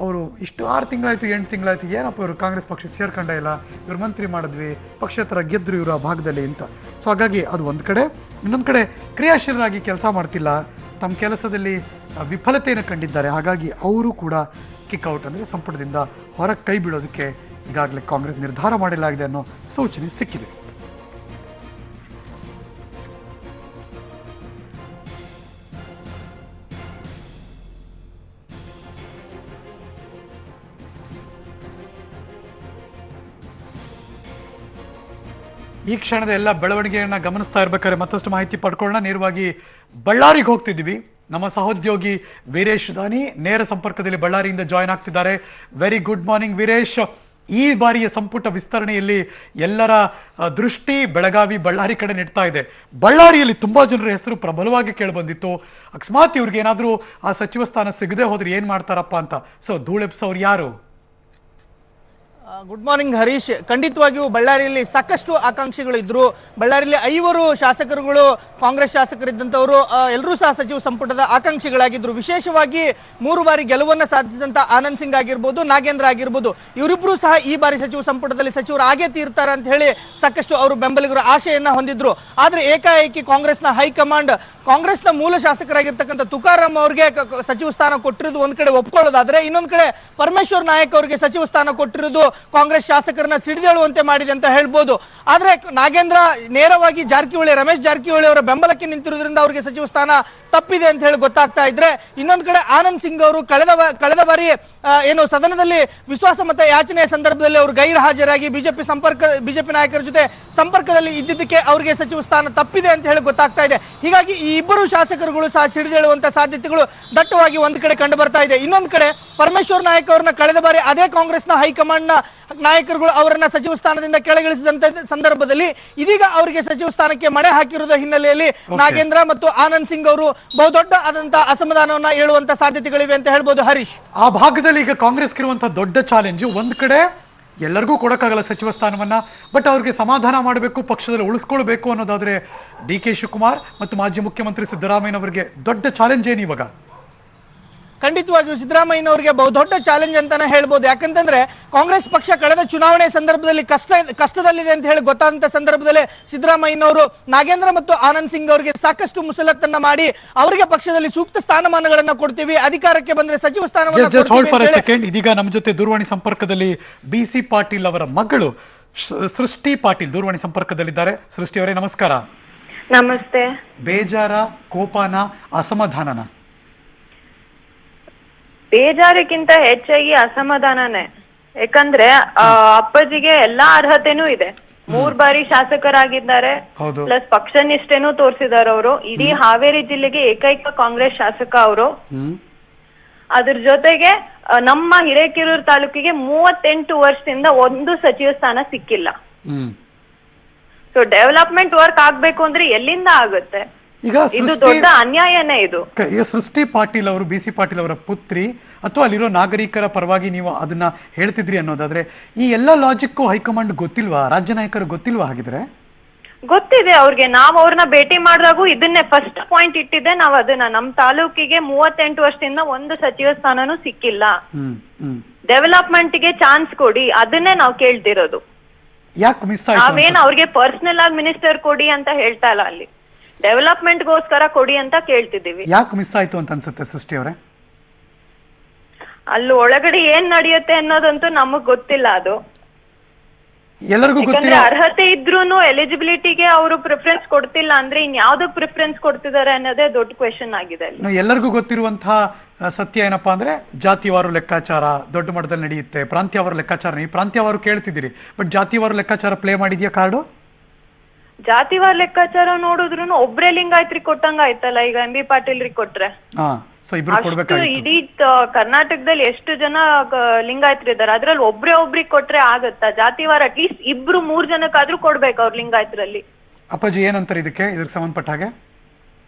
ಅವರು ಇಷ್ಟು 6 ತಿಂಗಳಾಯಿತು 8 ತಿಂಗಳಾಯಿತು, ಏನಪ್ಪ ಇವರು ಕಾಂಗ್ರೆಸ್ ಪಕ್ಷಕ್ಕೆ ಸೇರ್ಕೊಂಡೇ ಇಲ್ಲ, ಇವರು ಮಂತ್ರಿ ಮಾಡಿದ್ವಿ, ಪಕ್ಷೇತರ ಗೆದ್ದರು ಇವರು ಆ ಭಾಗದಲ್ಲಿ ಅಂತ. ಸೊ ಹಾಗಾಗಿ ಅದು ಒಂದು ಕಡೆ. ಇನ್ನೊಂದು ಕಡೆ ಕ್ರಿಯಾಶೀಲರಾಗಿ ಕೆಲಸ ಮಾಡ್ತಿಲ್ಲ, ತಮ್ಮ ಕೆಲಸದಲ್ಲಿ ವಿಫಲತೆಯನ್ನು ಕಂಡಿದ್ದಾರೆ. ಹಾಗಾಗಿ ಅವರು ಕೂಡ ಕಿಕ್ಔಟ್ ಅಂದರೆ ಸಂಪುಟದಿಂದ ಹೊರಗೆ ಕೈ ಬಿಡೋದಕ್ಕೆ ಈಗಾಗಲೇ ಕಾಂಗ್ರೆಸ್ ನಿರ್ಧಾರ ಮಾಡಲಾಗಿದೆ ಅನ್ನೋ ಸೂಚನೆ ಸಿಕ್ಕಿದೆ. ಈ ಕ್ಷಣದ ಎಲ್ಲ ಬೆಳವಣಿಗೆಯನ್ನು ಗಮನಿಸ್ತಾ ಇರ್ಬೇಕಾದ್ರೆ ಮತ್ತಷ್ಟು ಮಾಹಿತಿ ಪಡ್ಕೊಳ್ಳೋಣ. ನೇರವಾಗಿ ಬಳ್ಳಾರಿಗೆ ಹೋಗ್ತಿದ್ದೀವಿ. ನಮ್ಮ ಸಹೋದ್ಯೋಗಿ ವೀರೇಶ್ ದಾನಿ ನೇರ ಸಂಪರ್ಕದಲ್ಲಿ ಬಳ್ಳಾರಿಯಿಂದ ಜಾಯ್ನ್ ಆಗ್ತಿದ್ದಾರೆ. Very good morning Veeresh. ಈ ಬಾರಿಯ ಸಂಪುಟ ವಿಸ್ತರಣೆಯಲ್ಲಿ ಎಲ್ಲರ ದೃಷ್ಟಿ ಬೆಳಗಾವಿ ಬಳ್ಳಾರಿ ಕಡೆ ನೆಡ್ತಾ ಇದೆ. ಬಳ್ಳಾರಿಯಲ್ಲಿ ತುಂಬಾ ಜನರ ಹೆಸರು ಪ್ರಬಲವಾಗಿ ಕೇಳಿಬಂದಿತ್ತು. ಅಕಸ್ಮಾತ್ ಇವ್ರಿಗೆ ಏನಾದರೂ ಆ ಸಚಿವ ಸ್ಥಾನ ಸಿಗದೆ ಹೋದ್ರೆ ಏನ್ ಮಾಡ್ತಾರಪ್ಪ ಅಂತ. ಸೊ ಧೂಳೆಪ್ಸವ್ರು ಯಾರು? Good morning Harish. ಖಂಡಿತವಾಗಿಯೂ ಬಳ್ಳಾರಿಯಲ್ಲಿ ಸಾಕಷ್ಟು ಆಕಾಂಕ್ಷಿಗಳು ಇದ್ರು. ಬಳ್ಳಾರಿಯಲ್ಲಿ 5 ಶಾಸಕರುಗಳು ಕಾಂಗ್ರೆಸ್ ಶಾಸಕರಿದ್ದಂಥವರು ಎಲ್ಲರೂ ಸಹ ಸಚಿವ ಸಂಪುಟದ ಆಕಾಂಕ್ಷಿಗಳಾಗಿದ್ರು. ವಿಶೇಷವಾಗಿ 3 ಬಾರಿ ಗೆಲುವನ್ನು ಸಾಧಿಸಿದಂಥ ಆನಂದ್ ಸಿಂಗ್ ಆಗಿರ್ಬೋದು, ನಾಗೇಂದ್ರ ಆಗಿರ್ಬೋದು, ಇವರಿಬ್ಬರು ಸಹ ಈ ಬಾರಿ ಸಚಿವ ಸಂಪುಟದಲ್ಲಿ ಸಚಿವರು ಆಗೇ ತೀರ್ತಾರೆ ಅಂತ ಹೇಳಿ ಸಾಕಷ್ಟು ಅವರು ಬೆಂಬಲಿಗರು ಆಶೆಯನ್ನ ಹೊಂದಿದ್ರು. ಆದ್ರೆ ಏಕಾಏಕಿ ಕಾಂಗ್ರೆಸ್ನ ಹೈಕಮಾಂಡ್ ಕಾಂಗ್ರೆಸ್ನ ಮೂಲ ಶಾಸಕರಾಗಿರ್ತಕ್ಕಂಥ ತುಕಾರಾಮ್ ಅವರಿಗೆ ಸಚಿವ ಸ್ಥಾನ ಕೊಟ್ಟಿರೋದು ಒಂದ್ ಕಡೆ ಒಪ್ಕೊಳ್ಳೋದಾದ್ರೆ, ಇನ್ನೊಂದ್ ಕಡೆ ಪರಮೇಶ್ವರ್ ನಾಯಕ್ ಅವರಿಗೆ ಸಚಿವ ಸ್ಥಾನ ಕೊಟ್ಟಿರೋದು ಕಾಂಗ್ರೆಸ್ ಶಾಸಕರನ್ನ ಸಿಡಿದೇಳುವಂತೆ ಮಾಡಿದೆ ಅಂತ ಹೇಳ್ಬೋದು. ಆದ್ರೆ ನಾಗೇಂದ್ರ ನೇರವಾಗಿ ರಮೇಶ್ ಜಾರಕಿಹೊಳಿ ಅವರ ಬೆಂಬಲಕ್ಕೆ ನಿಂತಿರೋದ್ರಿಂದ ಅವರಿಗೆ ಸಚಿವ ಸ್ಥಾನ ತಪ್ಪಿದೆ ಅಂತ ಹೇಳಿ ಗೊತ್ತಾಗ್ತಾ ಇದ್ರೆ, ಇನ್ನೊಂದ್ ಕಡೆ ಆನಂದ್ ಸಿಂಗ್ ಅವರು ಕಳೆದ ಬಾರಿ ಏನು ಸದನದಲ್ಲಿ ವಿಶ್ವಾಸಮತ ಯಾಚನೆಯ ಸಂದರ್ಭದಲ್ಲಿ ಅವರು ಗೈರು ಹಾಜರಾಗಿ ಬಿಜೆಪಿ ನಾಯಕರ ಜೊತೆ ಸಂಪರ್ಕದಲ್ಲಿ ಇದ್ದಿದ್ದಕ್ಕೆ ಅವರಿಗೆ ಸಚಿವ ಸ್ಥಾನ ತಪ್ಪಿದೆ ಅಂತ ಹೇಳಿ ಗೊತ್ತಾಗ್ತಾ ಇದೆ. ಹೀಗಾಗಿ ಈ ಇಬ್ಬರು ಶಾಸಕರುಗಳು ಸಹ ಸಿಡಿದೇಳುವಂತ ಸಾಧ್ಯತೆಗಳು ದಟ್ಟವಾಗಿ ಒಂದ್ ಕಡೆ ಕಂಡು ಬರ್ತಾ ಇದೆ. ಇನ್ನೊಂದ್ ಕಡೆ ಪರಮೇಶ್ವರ್ ನಾಯಕ್ ಅವರನ್ನ ಕಳೆದ ಬಾರಿ ಅದೇ ಕಾಂಗ್ರೆಸ್ನ ಹೈಕಮಾಂಡ್ ನ ನಾಯಕರುಗಳು ಅವರನ್ನ ಸಚಿವ ಸ್ಥಾನದಿಂದ ಕೆಳಗಿಳಿಸಿದಂತ ಸಂದರ್ಭದಲ್ಲಿ ಇದೀಗ ಅವರಿಗೆ ಸಚಿವ ಸ್ಥಾನಕ್ಕೆ ಮಣೆ ಹಾಕಿರುವ ಹಿನ್ನೆಲೆಯಲ್ಲಿ ನಾಗೇಂದ್ರ ಮತ್ತು ಆನಂದ್ ಸಿಂಗ್ ಅವರು ಬಹುದೊಡ್ಡ ಆದಂತಹ ಅಸಮಾಧಾನವನ್ನ ಹೇಳುವಂತ ಸಾಧ್ಯತೆಗಳಿವೆ ಅಂತ ಹೇಳ್ಬೋದು ಹರೀಶ್. ಆ ಭಾಗದಲ್ಲಿ ಈಗ ಕಾಂಗ್ರೆಸ್ಗೆ ಇರುವಂತಹ ದೊಡ್ಡ ಚಾಲೆಂಜ್, ಒಂದ್ ಕಡೆ ಎಲ್ಲರಿಗೂ ಕೊಡಕ್ಕಾಗಲ್ಲ ಸಚಿವ ಸ್ಥಾನವನ್ನ, ಬಟ್ ಅವ್ರಿಗೆ ಸಮಾಧಾನ ಮಾಡಬೇಕು, ಪಕ್ಷದಲ್ಲಿ ಉಳಿಸ್ಕೊಳ್ಬೇಕು ಅನ್ನೋದಾದ್ರೆ ಡಿ ಕೆ ಶಿವಕುಮಾರ್ ಮತ್ತು ಮಾಜಿ ಮುಖ್ಯಮಂತ್ರಿ ಸಿದ್ದರಾಮಯ್ಯನವರಿಗೆ ದೊಡ್ಡ ಚಾಲೆಂಜ್ ಏನು ಇವಾಗ? ಖಂಡಿತವಾಗಿಯೂ ಸಿದ್ದರಾಮಯ್ಯನವರಿಗೆ ಬಹುದೊಡ್ಡ ಚಾಲೆಂಜ್ ಅಂತಾನೆ ಹೇಳ್ಬೋದು. ಯಾಕಂತಂದ್ರೆ ಕಾಂಗ್ರೆಸ್ ಪಕ್ಷ ಕಳೆದ ಚುನಾವಣೆ ಸಂದರ್ಭದಲ್ಲಿ ಕಷ್ಟದಲ್ಲಿದೆ ಅಂತ ಹೇಳಿ ಗೊತ್ತಾದಂತ ಸಂದರ್ಭದಲ್ಲಿ ಸಿದ್ದರಾಮಯ್ಯನವರು ನಾಗೇಂದ್ರ ಮತ್ತು ಆನಂದ್ ಸಿಂಗ್ ಅವರಿಗೆ ಸಾಕಷ್ಟು ಮುಸಲತ್ತನ್ನ ಮಾಡಿ ಅವರಿಗೆ ಪಕ್ಷದಲ್ಲಿ ಸೂಕ್ತ ಸ್ಥಾನಮಾನಗಳನ್ನ ಕೊಡ್ತೀವಿ, ಅಧಿಕಾರಕ್ಕೆ ಬಂದ್ರೆ ಸಚಿವ ಸ್ಥಾನವನ್ನು. ಇದೀಗ ನಮ್ಮ ಜೊತೆ ದೂರವಾಣಿ ಸಂಪರ್ಕದಲ್ಲಿ BC ಪಾಟೀಲ್ ಅವರ ಮಗಳು ಸೃಷ್ಟಿ ಪಾಟೀಲ್ ದೂರವಾಣಿ ಸಂಪರ್ಕದಲ್ಲಿದ್ದಾರೆ. ಸೃಷ್ಟಿ ಅವರೇ ನಮಸ್ಕಾರ. ನಮಸ್ತೆ. ಬೇಜಾರ, ಕೋಪನ, ಅಸಮಾಧಾನನ? ಬೇಜಾರಕ್ಕಿಂತ ಹೆಚ್ಚಾಗಿ ಅಸಮಾಧಾನನೇ. ಯಾಕಂದ್ರೆ ಅಪ್ಪಾಜಿಗೆ ಎಲ್ಲಾ ಅರ್ಹತೆನೂ ಇದೆ. 3 ಬಾರಿ ಶಾಸಕರಾಗಿದ್ದಾರೆ, ಪ್ಲಸ್ ಪಕ್ಷ ನಿಷ್ಠೆನೂ ತೋರಿಸಿದಾರೆ ಅವರು. ಇಡೀ ಹಾವೇರಿ ಜಿಲ್ಲೆಗೆ ಏಕೈಕ ಕಾಂಗ್ರೆಸ್ ಶಾಸಕ ಅವರು. ಅದ್ರ ಜೊತೆಗೆ ನಮ್ಮ ಹಿರೇಕೆರೂರು ತಾಲೂಕಿಗೆ 38 ವರ್ಷದಿಂದ ಒಂದು ಸಚಿವ ಸ್ಥಾನ ಸಿಕ್ಕಿಲ್ಲ. ಸೊ ಡೆವಲಪ್ಮೆಂಟ್ ವರ್ಕ್ ಆಗ್ಬೇಕು ಅಂದ್ರೆ ಎಲ್ಲಿಂದ ಆಗುತ್ತೆ? ಇದು ದೊಡ್ಡ ಅನ್ಯಾಯನೇ. ಇದು ಈಗ ಸೃಷ್ಟಿ ಪಾಟೀಲ್ ಅವರು BC ಪಾಟೀಲ್ ಅವರ ಪುತ್ರಿ, ಅಥವಾ ಅಲ್ಲಿರೋ ನಾಗರಿಕರ ಪರವಾಗಿ ನೀವು ಅದನ್ನ ಹೇಳ್ತಿದ್ರಿ ಅನ್ನೋದಾದ್ರೆ ಈ ಎಲ್ಲ ಲಾಜಿಕ್ಕು ಹೈಕಮಾಂಡ್ ಗೊತ್ತಿಲ್ವಾ? ರಾಜ್ಯ ನಾಯಕರು ಗೊತ್ತಿಲ್ವಾ? ಹಾಗಿದ್ರೆ ಗೊತ್ತಿದೆ ಅವ್ರಿಗೆ. ನಾವ್ ಅವ್ರನ್ನ ಭೇಟಿ ಮಾಡಿದಾಗೂ ಇದನ್ನೇ ಫಸ್ಟ್ ಪಾಯಿಂಟ್ ಇಟ್ಟಿದ್ದೆ. ನಾವ್ ಅದನ್ನ ನಮ್ ತಾಲೂಕಿಗೆ 38 ವರ್ಷದಿಂದ ಒಂದು ಸಚಿವ ಸ್ಥಾನನೂ ಸಿಕ್ಕಿಲ್ಲ, ಡೆವಲಪ್ಮೆಂಟ್ ಗೆ ಚಾನ್ಸ್ ಕೊಡಿ, ಅದನ್ನೇ ನಾವ್ ಕೇಳ್ತಿರೋದು. ಯಾಕೆ ಮಿಸ್ ಆಯ್ತು? ನಾವೇನ್ ಅವ್ರಿಗೆ ಪರ್ಸನಲ್ ಆಗಿ ಮಿನಿಸ್ಟರ್ ಕೊಡಿ ಅಂತ ಹೇಳ್ತಾ ಇಲ್ಲ, ಅಲ್ಲಿ ಡೆವಲಪ್ಮೆಂಟ್ ಗೋಸ್ಕರ ಕೊಡಿ ಅಂತ ಕೇಳ್ತಿದೀವಿ. ಯಾಕೆ ಮಿಸ್ ಆಯ್ತು ಅಂತ ಅನ್ಸುತ್ತೆ ಸೃಷ್ಟಿ ಅವರೇ? ಅಲ್ಲಿ ಒಳಗಡೆ ಏನ್ ನಡೆಯುತ್ತೆ ಅನ್ನೋದಂತೂ ನಮಗ್ ಗೊತ್ತಿಲ್ಲ. ಅದು ಎಲ್ಲರಿಗೂ ಗೊತ್ತಿಲ್ಲ. ಅರ್ಹತೆ ಇದ್ರೂನು ಎಲಿಜಿಬಿಲಿಟಿಗೆ ಅವರು ಪ್ರಿಫರೆನ್ಸ್ ಕೊಡ್ತಿಲ್ಲ ಅಂದ್ರೆ ಇನ್ ಯಾವ್ದು ಪ್ರಿಫರೆನ್ಸ್ ಕೊಡ್ತಿದ್ದಾರೆ ಅನ್ನೋದೇ ದೊಡ್ಡ ಕ್ವೆಶನ್ ಆಗಿದೆ. ಎಲ್ಲರಿಗೂ ಗೊತ್ತಿರುವಂತಹ ಸತ್ಯ ಏನಪ್ಪಾ ಅಂದ್ರೆ ಜಾತಿವಾರು ಲೆಕ್ಕಾಚಾರ ದೊಡ್ಡ ಮಟ್ಟದಲ್ಲಿ ನಡೆಯುತ್ತೆ, ಪ್ರಾಂತ್ಯವಾರು ಲೆಕ್ಕಾಚಾರ. ನೀವು ಪ್ರಾಂತ್ಯವಾರು ಕೇಳ್ತಿದ್ದೀರಿ, ಬಟ್ ಜಾತಿವಾರು ಲೆಕ್ಕಾಚಾರ ಪ್ಲೇ ಮಾಡಿದ್ಯಾ ಕಾರ್ಡು? ಜಾತಿವಾರ ಲೆಕ್ಕಾಚಾರ ನೋಡಿದ್ರು ಒಬ್ರೇ ಲಿಂಗಾಯತ್ರಿಗೆ ಕೊಟ್ಟಂಗ ಆಯ್ತಲ್ಲ. ಈಗ MB ಪಾಟೀಲ್ರಿಗೆ ಕೊಟ್ರೆ ಇಡೀ ಕರ್ನಾಟಕದಲ್ಲಿ ಎಷ್ಟು ಜನ ಲಿಂಗಾಯತ್ರಿದ್ದಾರೆ, ಅದ್ರಲ್ಲಿ ಒಬ್ರಿಗೆ ಕೊಟ್ರೆ ಆಗತ್ತಾ? ಜಾತಿವಾರ ಅಟ್ಲೀಸ್ಟ್ 2-3 ಜನಕ್ಕಾದ್ರೂ ಕೊಡ್ಬೇಕು ಅವ್ರ ಲಿಂಗಾಯತ್ರಲ್ಲಿ. ಅಪ್ಪಾಜಿ ಏನಂತಾರೆ ಇದಕ್ಕೆ ಸಂಬಂಧಪಟ್ಟ ಹಾಗೆ?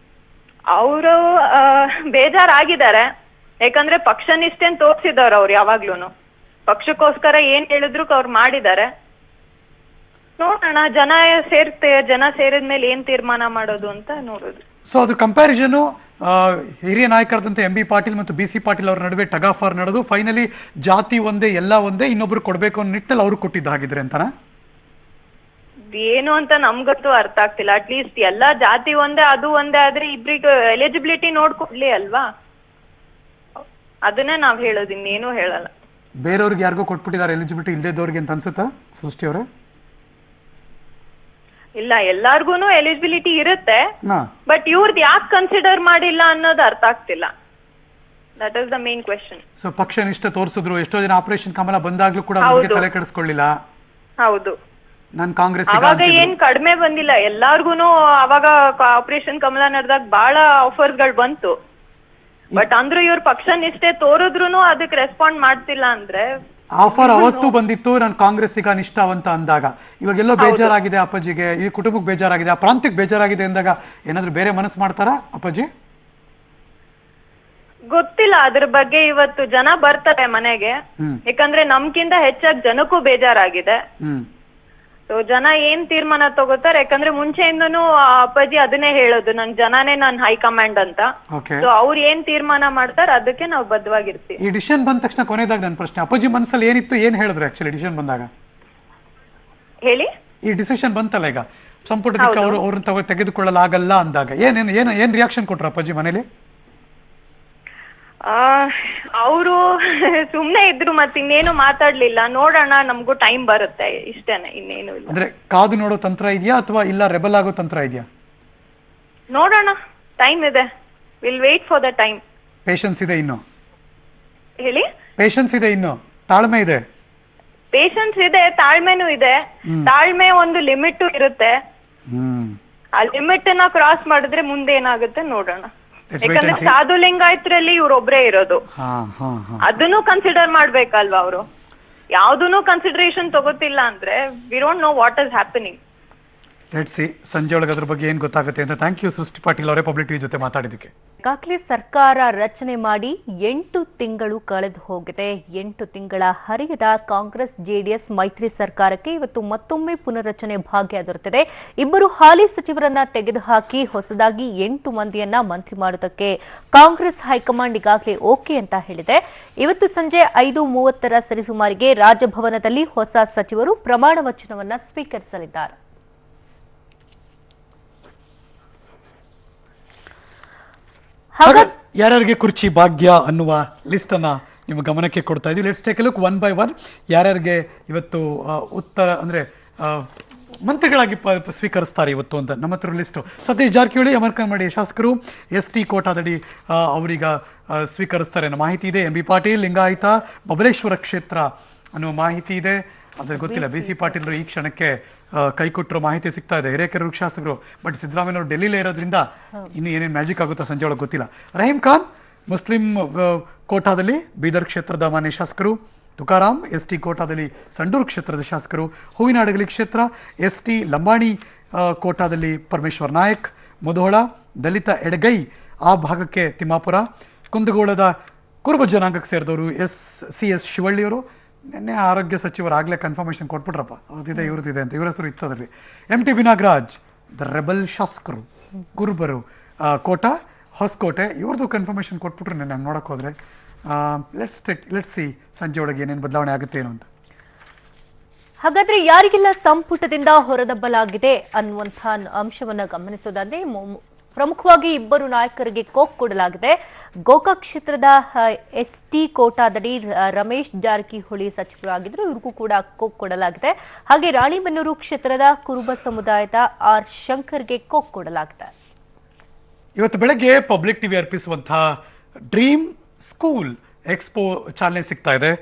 ಅವರು ಬೇಜಾರಾಗಿದ್ದಾರೆ. ಯಾಕಂದ್ರೆ ಪಕ್ಷ ನಿಷ್ಠೆನ್ ತೋರ್ಸಿದವ್ರು ಅವ್ರು ಯಾವಾಗ್ಲೂನು. ಪಕ್ಷಕ್ಕೋಸ್ಕರ ಏನ್ ಹೇಳಿದ್ರು ಅವ್ರು ಮಾಡಿದ್ದಾರೆ. ನೋಡೋಣ, ಜನ ಸೇರಿದ್ಮೇಲೆ ಏನ್ ತೀರ್ಮಾನ ಮಾಡೋದು ಅಂತ ನೋಡೋದು. ಸೊ ಅದು ಕಂಪ್ಯಾರಿಸನ್ ಹಿರಿಯ ನಾಯಕರಾದಂಥ MB ಪಾಟೀಲ್ ಮತ್ತು BC ಪಾಟೀಲ್ ಅವರ ನಡುವೆ ಟಗಾಫಾರ್ ನಡೆದು ಫೈನಲಿ ಜಾತಿ ಒಂದೇ ಎಲ್ಲ ಒಂದೇ, ಇನ್ನೊಬ್ರು ಕೊಡ್ಬೇಕು ಅನ್ನೋ ನಿಟ್ಟಲ್ಲಿ ಅವರು ಕೊಟ್ಟಿದ್ದ ಹಾಗಿದ್ರೆ ಅಂತನಾ? ಏನು ಅಂತ ನಮ್ಗಂತೂ ಅರ್ಥ ಆಗ್ತಿಲ್ಲ. ಅಟ್ಲೀಸ್ಟ್ ಎಲ್ಲಾ ಜಾತಿ ಒಂದೇ ಅದು ಒಂದೇ ಆದ್ರೆ ಇಬ್ರಿಗೆ ಎಲಿಜಿಬಿಲಿಟಿ ನೋಡ್ಕೊಡ್ಲಿ ಅಲ್ವಾ? ಅದನ್ನೇ ನಾವ್ ಹೇಳೋದು, ಇನ್ನೇನು ಹೇಳಲ್ಲ. ಬೇರೆಯವ್ರಿಗೆ ಯಾರಿಗೂ ಕೊಟ್ಬಿಟ್ಟಿದ್ದಾರೆ ಎಲಿಜಿಬಿಲಿಟಿ ಇಲ್ದೇದವ್ರಿಗೆ ಅಂತ ಅನ್ಸುತ್ತಾ ಸೃಷ್ಟಿ ಅವರೇ? ಇಲ್ಲ, ಎಲ್ಲಾರ್ಗೂನು ಎಲಿಜಿಬಿಲಿಟಿ ಇರುತ್ತೆ, ಬಟ್ ಇವ್ರದ್ದು ಯಾಕೆ ಕನ್ಸಿಡರ್ ಮಾಡಿಲ್ಲ ಅನ್ನೋದು ಅರ್ಥ ಆಗ್ತಿಲ್ಲ. That is the main question. So ಪಕ್ಷ ನಿಷ್ಠೆ ತೋರಿಸಿದ್ರು. ಎಷ್ಟೋ ಜನ ಆಪರೇಷನ್ ಕಮಲ ಬಂದಾಗ್ಲೂ ಕೂಡ ತಲೆ ಕೆಡಿಸ್ಕೊಳ್ಳಿಲ್ಲ. ಹೌದು, ನಾನು ಕಾಂಗ್ರೆಸ್ ಅವಾಗ ಏನ್ ಕಡಿಮೆ ಬಂದಿಲ್ಲ, ಎಲ್ಲಾರ್ಗುನು ಅವಾಗ ಆಪರೇಷನ್ ಕಮಲ ನಡೆದಾಗ ಬಹಳ ಆಫರ್ಸ್ ಗಳು ಬಂತು. ಬಟ್ ಅಂದ್ರೂ ಇವ್ರ ಪಕ್ಷ ನಿಷ್ಠೆ ತೋರಿದ್ರು ಅದಕ್ಕೆ ರೆಸ್ಪಾಂಡ್ ಮಾಡ್ತಿಲ್ಲ ಅಂದ್ರೆ ಆಫರ್ ಅವತ್ತು ಬಂದಿತ್ತು, ನಾನು ಕಾಂಗ್ರೆಸ್ಸಿಗ ನಿಷ್ಠಾವಂತ ಅಂದಾಗ. ಇವಾಗೆಲ್ಲೋ ಬೇಜಾರಾಗಿದೆ ಅಪ್ಪಾಜಿಗೆ, ಈ ಕುಟುಂಬಕ್ಕೆ ಬೇಜಾರಾಗಿದೆ, ಆ ಪ್ರಾಂತ್ಯಕ್ಕೆ ಬೇಜಾರಾಗಿದೆ ಅಂದಾಗ ಏನಾದ್ರು ಬೇರೆ ಮನಸ್ಸು ಮಾಡ್ತಾರಾ ಅಪ್ಪಾಜಿ? ಗೊತ್ತಿಲ್ಲ ಅದ್ರ ಬಗ್ಗೆ. ಇವತ್ತು ಜನ ಬರ್ತಾರೆ ಮನೆಗೆ, ಯಾಕಂದ್ರೆ ನಮ್ಕಿಂತ ಹೆಚ್ಚಾಗಿ ಜನಕ್ಕೂ ಬೇಜಾರಾಗಿದೆ. ಸೊ ಜನ ಏನ್ ತೀರ್ಮಾನ ತಗೋತಾರೆ, ಯಾಕಂದ್ರೆ ಮುಂಚೆಯಿಂದನೂ ಅಪ್ಪಾಜಿ ಅದನ್ನೇ ಹೇಳೋದು, ನನ್ ಜನನೇ ನನ್ ಹೈಕಮಾಂಡ್ ಅಂತ. ಸೊ ಅವ್ರು ಏನ್ ತೀರ್ಮಾನ ಮಾಡ್ತಾರೆ ಅದಕ್ಕೆ ನಾವು ಬದ್ಧವಾಗಿರ್ತೀವಿ. ಈ ಡಿಸಿಷನ್ ಬಂದ ತಕ್ಷಣ ಕೊನೆದಾಗ ನನ್ನ ಪ್ರಶ್ನೆ, ಅಪ್ಪಾಜಿ ಮನಸ್ಸಲ್ಲಿ ಏನಿತ್ತು, ಏನ್ ಹೇಳಿದ್ರು ಆಕ್ಚುಲಿ ಡಿಸಿಷನ್ ಬಂದಾಗ? ಹೇಳಿ. ಈ ಡಿಸಿಷನ್ ಬಂತಲ್ಲ ಈಗ ಸಂಪುಟಕ್ಕೆ ಅವ್ರನ್ನ ತೆಗೆದುಕೊಳ್ಳಲಾಗಲ್ಲ ಅಂದಾಗ ಏನ್ ರಿಯಾಕ್ಷನ್ ಕೊಟ್ರು ಅಪ್ಪಾಜಿ ಮನೇಲಿ? ಅವರು ಸುಮ್ನೆ ಇದ್ರು, ಮತ್ತೆ ಇನ್ನೇನು ಮಾತಾಡ್ಲಿಲ್ಲ. ನೋಡೋಣ, ನಮ್ಗೂ ಟೈಮ್ ಬರುತ್ತೆ, ಇಷ್ಟೇನೆ, ಇನ್ನೇನು ಇಲ್ಲ. ಅಂದ್ರೆ ಕಾದು ನೋಡೋ ತಂತ್ರ ಇದೆಯಾ ಅಥವಾ ಇಲ್ಲ ರೆಬಲ್ ಆಗೋ ತಂತ್ರ ಇದೆಯಾ? ನೋಡೋಣ, ಟೈಮ್ ಇದೆ. Will wait for the time. Patience ಇದೆ ಇನ್ನು? ಹೇಳಿ. ಪೇಷನ್ಸ್ ಇದೆ ಇನ್ನು, ತಾಳ್ಮೆ ಇದೆ? ಪೇಷನ್ಸ್ ಇದೆ, ತಾಳ್ಮೆನೂ ಇದೆ. ತಾಳ್ಮೆ ಒಂದು ಲಿಮಿಟ್ ಇರುತ್ತೆ. ಆ ಲಿಮಿಟ್ ನ ಕ್ರಾಸ್ ಮಾಡಿದ್ರೆ ಮುಂದೆ ಏನಾಗುತ್ತೆ ನೋಡೋಣ. ಯಾಕಂದ್ರೆ ಸಾಧು ಲಿಂಗಾಯತ್ರಲ್ಲಿ ಇವ್ರೊಬ್ರೇ ಇರೋದು, ಅದನ್ನು ಕನ್ಸಿಡರ್ ಮಾಡ್ಬೇಕಲ್ವಾ ಅವರು. ಯಾವ್ದನ್ನು ಕನ್ಸಿಡರೇಷನ್ ತಗೋತಿಲ್ಲ ಅಂದ್ರೆ we don't know what is happening. Let's see ಸಂಜೆ ಒಳಗೆ ಅದ್ರ ಬಗ್ಗೆ ಏನ್ ಗೊತ್ತಾಗುತ್ತೆ ಅಂತ. ಥ್ಯಾಂಕ್ ಯು ಸೃಷ್ಟಿ ಪಾಟೀಲ್ ಅವರೇ ಪಬ್ಲಿಕ್ ಟಿವಿ ಜೊತೆ ಮಾತಾಡಿದ್ದಕ್ಕೆ. ಈಗಾಗಲೇ ಸರ್ಕಾರ ರಚನೆ ಮಾಡಿ 8 ತಿಂಗಳು ಕಳೆದು ಹೋಗಿದೆ. 8 ತಿಂಗಳ ಹರಿಯದ ಕಾಂಗ್ರೆಸ್ ಜೆಡಿಎಸ್ ಮೈತ್ರಿ ಸರ್ಕಾರಕ್ಕೆ ಇವತ್ತು ಮತ್ತೊಮ್ಮೆ ಪುನರ್ರಚನೆ ಭಾಗ್ಯ ದೊರೆತಿದೆ. ಇಬ್ಬರು ಹಾಲಿ ಸಚಿವರನ್ನ ತೆಗೆದುಹಾಕಿ ಹೊಸದಾಗಿ 8 ಮಂದಿಯನ್ನ ಮಂತ್ರಿ ಮಾಡುವುದಕ್ಕೆ ಕಾಂಗ್ರೆಸ್ ಹೈಕಮಾಂಡ್ ಈಗಾಗಲೇ ಓಕೆ ಅಂತ ಹೇಳಿದೆ. ಇವತ್ತು ಸಂಜೆ 5:30 ಸರಿಸುಮಾರಿಗೆ ರಾಜಭವನದಲ್ಲಿ ಹೊಸ ಸಚಿವರು ಪ್ರಮಾಣ ವಚನವನ್ನ ಸ್ವೀಕರಿಸಲಿದ್ದಾರೆ. ಯಾರ್ಯಾರಿಗೆ ಕುರ್ಚಿ ಭಾಗ್ಯ ಅನ್ನುವ ಲಿಸ್ಟ್ ಅನ್ನ ನಿಮ್ಮ ಗಮನಕ್ಕೆ ಕೊಡ್ತಾ ಇದೀವಿ. Let's take A look one by one. ಯಾರ್ಯಾರಿಗೆ ಇವತ್ತು ಉತ್ತರ ಅಂದ್ರೆ ಮಂತ್ರಿಗಳಾಗಿ ಸ್ವೀಕರಿಸ್ತಾರೆ ಇವತ್ತು ಅಂತ ನಮ್ಮ ಹತ್ರ ಲಿಸ್ಟ್. ಸತೀಶ್ ಜಾರಕಿಹೊಳಿ ಅಮರ್ಕನ್ಮಡಿ ಶಾಸಕರು ST ಕೋಟಾದಡಿ ಅವರೀಗ ಸ್ವೀಕರಿಸ್ತಾರೆ ಅನ್ನೋ ಮಾಹಿತಿ ಇದೆ. MB ಪಾಟೀಲ್ ಲಿಂಗಾಯತ ಬಬಲೇಶ್ವರ ಕ್ಷೇತ್ರ ಅನ್ನೋ ಮಾಹಿತಿ ಇದೆ. ಅದ್ರ ಗೊತ್ತಿಲ್ಲ. BC ಪಾಟೀಲ್ರು ಈ ಕ್ಷಣಕ್ಕೆ ಕೈ ಕೊಟ್ಟರು ಮಾಹಿತಿ ಸಿಗ್ತಾ ಇದೆ. ಹಿರೇಕೆರೂರು ಶಾಸಕರು, ಬಟ್ ಸಿದ್ದರಾಮಯ್ಯವರು ಡೆಲ್ಲಿಲೇ ಇರೋದ್ರಿಂದ ಇನ್ನು ಏನೇನು ಮ್ಯಾಜಿಕ್ ಆಗುತ್ತೋ ಸಂಜೆ ಒಳಗೆ ಗೊತ್ತಿಲ್ಲ. ರಹೀಂ ಖಾನ್ ಮುಸ್ಲಿಂ ಕೋಟಾದಲ್ಲಿ ಬೀದರ್ ಕ್ಷೇತ್ರದ ಮಾನ್ಯ ಶಾಸಕರು. ತುಕಾರಾಮ್ ST ಕೋಟಾದಲ್ಲಿ ಸಂಡೂರು ಕ್ಷೇತ್ರದ ಶಾಸಕರು. ಹೂವಿನಹಡಗಲಿ ಕ್ಷೇತ್ರ ST ಲಂಬಾಣಿ ಕೋಟಾದಲ್ಲಿ ಪರಮೇಶ್ವರ್ ನಾಯಕ್. ಮುಧೋಳ ದಲಿತ ಎಡಗೈ ಆ ಭಾಗಕ್ಕೆ ತಿಮ್ಮಾಪುರ. ಕುಂದಗೋಳದ ಕುರುಬ ಜನಾಂಗಕ್ಕೆ ಸೇರಿದವರು CS ಶಿವಳ್ಳಿಯವರು. ನಿನ್ನೆ ಆರೋಗ್ಯ ಸಚಿವರು ಆಗಲೇ ಕನ್ಫರ್ಮೇಷನ್ ಕೊಟ್ಬಿಟ್ರಪ್ಪ, ಅವ್ರದ್ದಿದೆ ಇವ್ರದ್ದಿದೆ ಅಂತ. ಇವರ ಹೆಸರು ಇತ್ತದ್ರಲ್ಲಿ. MTB ನಾಗರಾಜ್ ದ ರೆಬಲ್ ಶಾಸಕರು, ಕುರುಬರು ಕೋಟಾ ಹೊಸಕೋಟೆ, ಇವ್ರದ್ದು ಕನ್ಫರ್ಮೇಷನ್ ಕೊಟ್ಬಿಟ್ರು ನಿನ್ನೆ. ಹಂಗೆ ನೋಡೋಕೆ ಹೋದರೆ ಲೆಟ್ಸ್ ಸಿ ಸಂಜೆ ಒಳಗೆ ಏನೇನು ಬದಲಾವಣೆ ಆಗುತ್ತೆ ಏನು ಅಂತ. ಹಾಗಾದ್ರೆ ಯಾರಿಗೆಲ್ಲ ಸಂಪುಟದಿಂದ ಹೊರದಬ್ಬಲಾಗಿದೆ ಅನ್ನುವಂಥ ಅಂಶವನ್ನು ಗಮನಿಸೋದಾದ್ರೆ ಪ್ರಮುಖವಾಗಿ ಇಬ್ಬರು ನಾಯಕರಿಗೆ ಕೋಕ್ ಕೊಡಲಾಗಿದೆ. ಗೋಕಾಕ್ ಕ್ಷೇತ್ರದ ST ಕೋಟಾದಡಿ ರಮೇಶ್ ಜಾರಕಿಹೊಳಿ ಸಚಿವರಾಗಿದ್ದರು, ಇವ್ರಿಗೂ ಕೂಡ ಕೋಕ್ ಕೊಡಲಾಗಿದೆ. ಹಾಗೆ ರಾಣಿಬೆನ್ನೂರು ಕ್ಷೇತ್ರದ ಕುರುಬ ಸಮುದಾಯದ R ಶಂಕರ್ಗೆ ಕೋಕ್ ಕೊಡಲಾಗಿದೆ. ಇವತ್ತು ಬೆಳಗ್ಗೆ ಪಬ್ಲಿಕ್ ಟಿವಿ ಅರ್ಪಿಸುವಂತಹ ಡ್ರೀಮ್ ಸ್ಕೂಲ್ ಎಕ್ಸ್ಪೋ ಚಾಲನೆ ಸಿಗ್ತಾ ಇದೆ.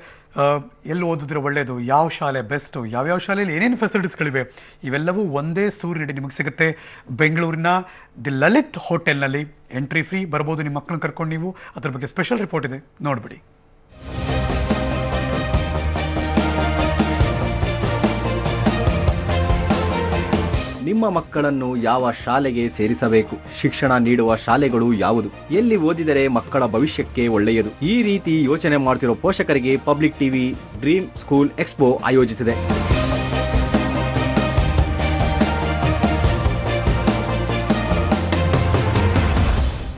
ಎಲ್ಲಿ ಓದಿದ್ರೆ ಒಳ್ಳೆಯದು, ಯಾವ ಶಾಲೆ ಬೆಸ್ಟು, ಯಾವ್ಯಾವ ಶಾಲೆಯಲ್ಲಿ ಏನೇನು ಫೆಸಿಲಿಟೀಸ್ಗಳಿವೆ, ಇವೆಲ್ಲವೂ ಒಂದೇ ಸೂರಿನಡಿ ನಿಮಗೆ ಸಿಗುತ್ತೆ. ಬೆಂಗಳೂರಿನ ದಿ ಲಲಿತ್ ಹೋಟೆಲ್ನಲ್ಲಿ ಎಂಟ್ರಿ ಫ್ರೀ. ಬರ್ಬೋದು ನಿಮ್ಮ ಮಕ್ಕಳನ್ನ ಕರ್ಕೊಂಡು ನೀವು. ಅದ್ರ ಬಗ್ಗೆ ಸ್ಪೆಷಲ್ ರಿಪೋರ್ಟ್ ಇದೆ, ನೋಡ್ಬಿಡಿ. ನಿಮ್ಮ ಮಕ್ಕಳನ್ನು ಯಾವ ಶಾಲೆಗೆ ಸೇರಿಸಬೇಕು, ಶಿಕ್ಷಣ ನೀಡುವ ಶಾಲೆಗಳು ಯಾವುದು, ಎಲ್ಲಿ ಓದಿದರೆ ಮಕ್ಕಳ ಭವಿಷ್ಯಕ್ಕೆ ಒಳ್ಳೆಯದು, ಈ ರೀತಿ ಯೋಚನೆ ಮಾಡ್ತಿರೋ ಪೋಷಕರಿಗೆ public TV dream school expo ಆಯೋಜಿಸಿದೆ.